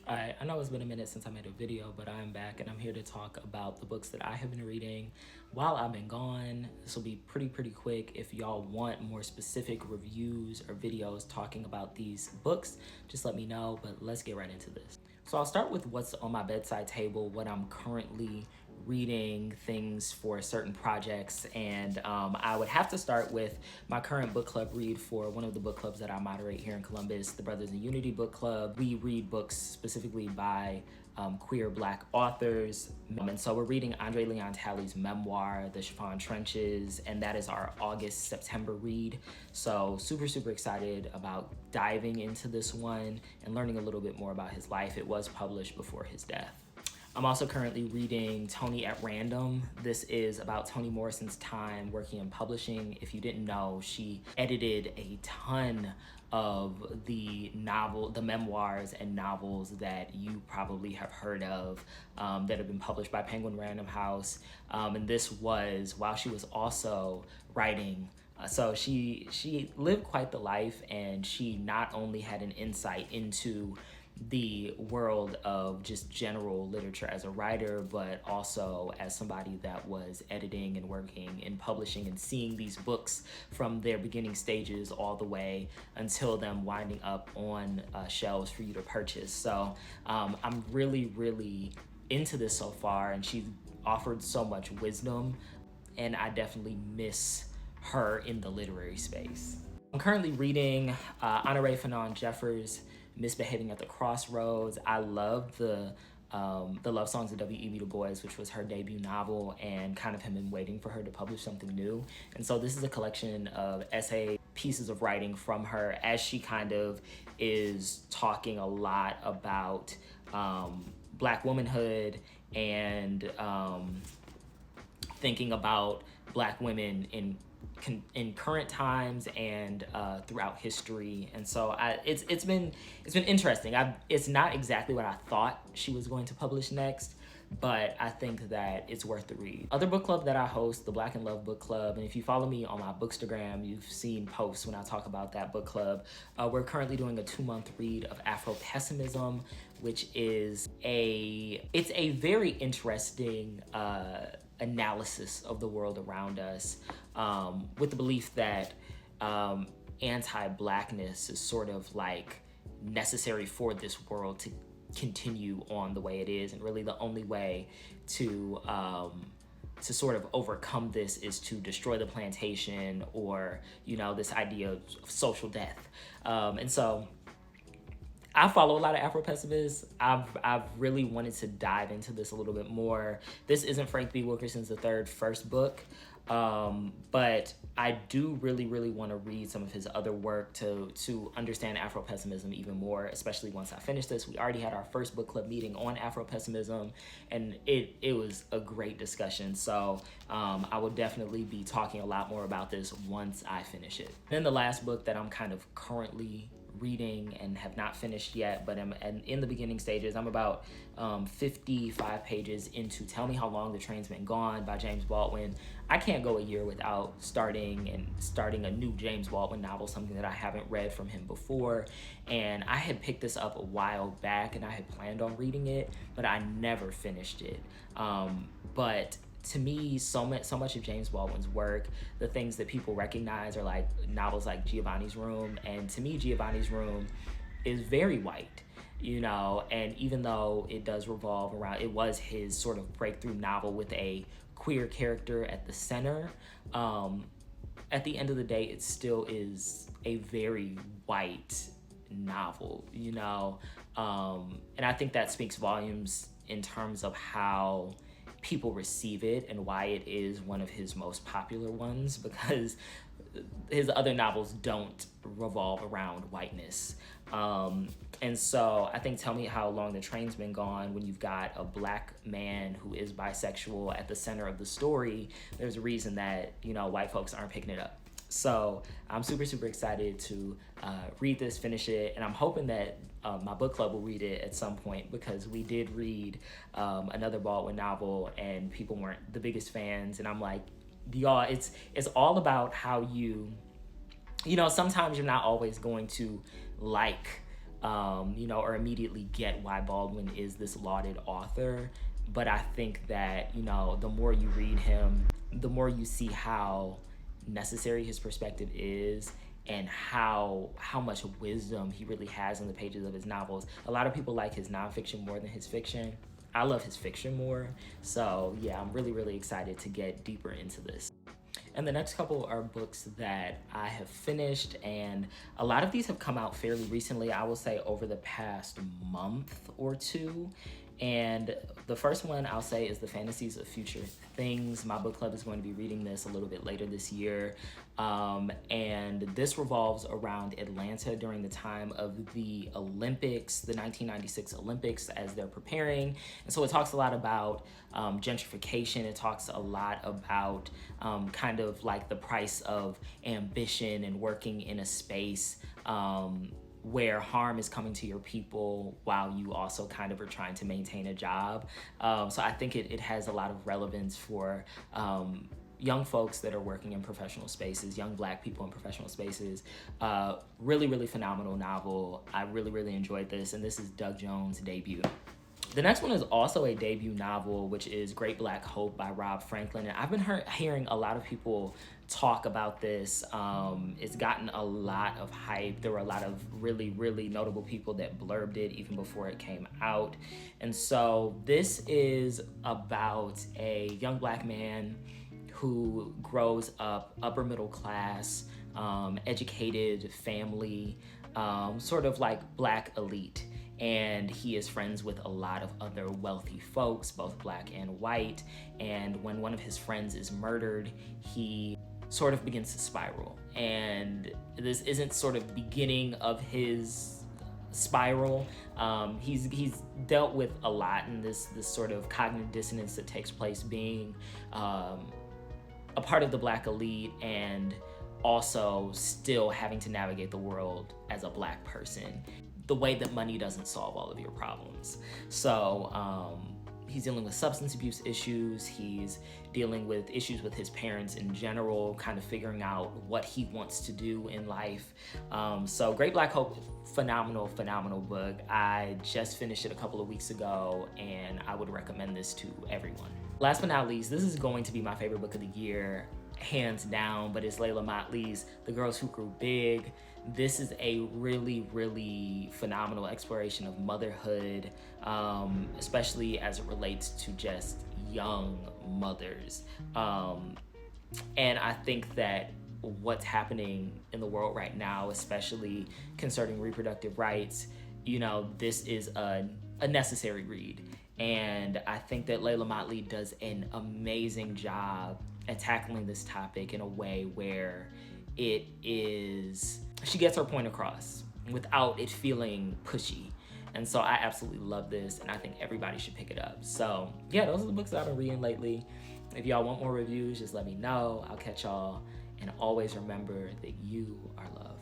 Alright, I know it's been a minute since I made a video, but I'm back and I'm here to talk about the books that I have been reading while I've been gone. This will be pretty quick. If y'all want more specific reviews or videos talking about these books, just let me know, but let's get right into this. So I'll start with what's on my bedside table, what I'm currently reading, things for certain projects, and I would have to start with my current book club read for one of the book clubs that I moderate here in Columbus, the Brothers in Unity Book Club. We read books specifically by queer Black authors, and so we're reading Andre Leon Talley's memoir, The Chiffon Trenches, and that is our August-September read. So super excited about diving into this one and learning a little bit more about his life. It was published before his death. I'm also currently reading Toni at Random. This is about Toni Morrison's time working in publishing. If you didn't know, she edited a ton of the memoirs and novels that you probably have heard of that have been published by Penguin Random House. And this was while she was also writing. So she lived quite the life, and she not only had an insight into the world of just general literature as a writer, but also as somebody that was editing and working in publishing and seeing these books from their beginning stages all the way until them winding up on shelves for you to purchase. So I'm really into this so far, and she's offered so much wisdom, and I definitely miss her in the literary space. I'm currently reading Honoré Fanon Jeffers' Misbehaving at the Crossroads. I love the Love Songs of W.E.B. Du Bois, which was her debut novel, and kind of him in waiting for her to publish something new. And so this is a collection of essay pieces of writing from her as she kind of is talking a lot about Black womanhood and thinking about Black women in current times and throughout history. And so it's been interesting. It's not exactly what I thought she was going to publish next, but I think that it's worth the read. Other book club that I host, the Black and Loved Book Club, and if you follow me on my Bookstagram, you've seen posts when I talk about that book club. We're currently doing a 2-month read of Afro-Pessimism, which is it's a very interesting analysis of the world around us, with the belief that anti-Blackness is sort of like necessary for this world to continue on the way it is, and really the only way to sort of overcome this is to destroy the plantation, or this idea of social death. And so I follow a lot of Afro-pessimists. I've really wanted to dive into this a little bit more. This isn't Frank B. Wilkerson's first book, but I do really want to read some of his other work to understand Afro-pessimism even more, especially once I finish this. We already had our first book club meeting on Afro-pessimism, and it was a great discussion. So I will definitely be talking a lot more about this once I finish it. Then the last book that I'm kind of currently reading and have not finished yet, but I'm in the beginning stages. I'm about 55 pages into Tell Me How Long the Train's Been Gone by James Baldwin. I can't go a year without starting a new James Baldwin novel, something that I haven't read from him before. And I had picked this up a while back and I had planned on reading it, but I never finished it. But to me, so much of James Baldwin's work, the things that people recognize are like novels like Giovanni's Room. And to me, Giovanni's Room is very white, and even though it does revolve around, it was his sort of breakthrough novel with a queer character at the center, at the end of the day, it still is a very white novel, and I think that speaks volumes in terms of how people receive it and why it is one of his most popular ones, because his other novels don't revolve around whiteness. And so I think Tell Me How Long the Train's Been Gone, when you've got a Black man who is bisexual at the center of the story, there's a reason that, white folks aren't picking it up. So I'm super excited to read this, finish it, and I'm hoping that my book club will read it at some point, because we did read another Baldwin novel and people weren't the biggest fans, and I'm like, y'all, it's all about how sometimes you're not always going to like or immediately get why Baldwin is this lauded author. But I think that, the more you read him, the more you see how necessary his perspective is, and how much wisdom he really has in the pages of his novels. A lot of people like his nonfiction more than his fiction. I love his fiction more. So yeah, I'm really, really excited to get deeper into this. And the next couple are books that I have finished, and a lot of these have come out fairly recently, I will say over the past month or two. And the first one I'll say is The Fantasies of Future Things. My book club is going to be reading this a little bit later this year. And this revolves around Atlanta during the time of the Olympics, the 1996 Olympics, as they're preparing. And so it talks a lot about gentrification. It talks a lot about kind of like the price of ambition and working in a space where harm is coming to your people while you also kind of are trying to maintain a job. So I think it has a lot of relevance for young folks that are working in professional spaces, young Black people in professional spaces. Really, really phenomenal novel. I really, really enjoyed this, and this is Doug Jones' debut. The next one is also a debut novel, which is Great Black Hope by Rob Franklin. And I've been hearing a lot of people talk about this. It's gotten a lot of hype. There were a lot of really, really notable people that blurbed it even before it came out. And so this is about a young Black man who grows up upper middle class, educated family, sort of like Black elite. And he is friends with a lot of other wealthy folks, both Black and white. And when one of his friends is murdered, he sort of begins to spiral. And this isn't sort of the beginning of his spiral. He's dealt with a lot in this sort of cognitive dissonance that takes place being a part of the Black elite, and also still having to navigate the world as a Black person. The way that money doesn't solve all of your problems. So he's dealing with substance abuse issues. He's dealing with issues with his parents in general, kind of figuring out what he wants to do in life. So Great Black Hope, phenomenal, phenomenal book. I just finished it a couple of weeks ago, and I would recommend this to everyone. Last but not least, this is going to be my favorite book of the year, hands down, but it's Layla Motley's The Girls Who Grew Big. This is a really, really phenomenal exploration of motherhood, especially as it relates to just young mothers. And I think that what's happening in the world right now, especially concerning reproductive rights, this is a necessary read. And I think that Layla Motley does an amazing job at tackling this topic in a way where she gets her point across without it feeling pushy. And so I absolutely love this, and I think everybody should pick it up. So yeah, those are the books that I've been reading lately. If y'all want more reviews, just let me know. I'll catch y'all. And always remember that you are loved.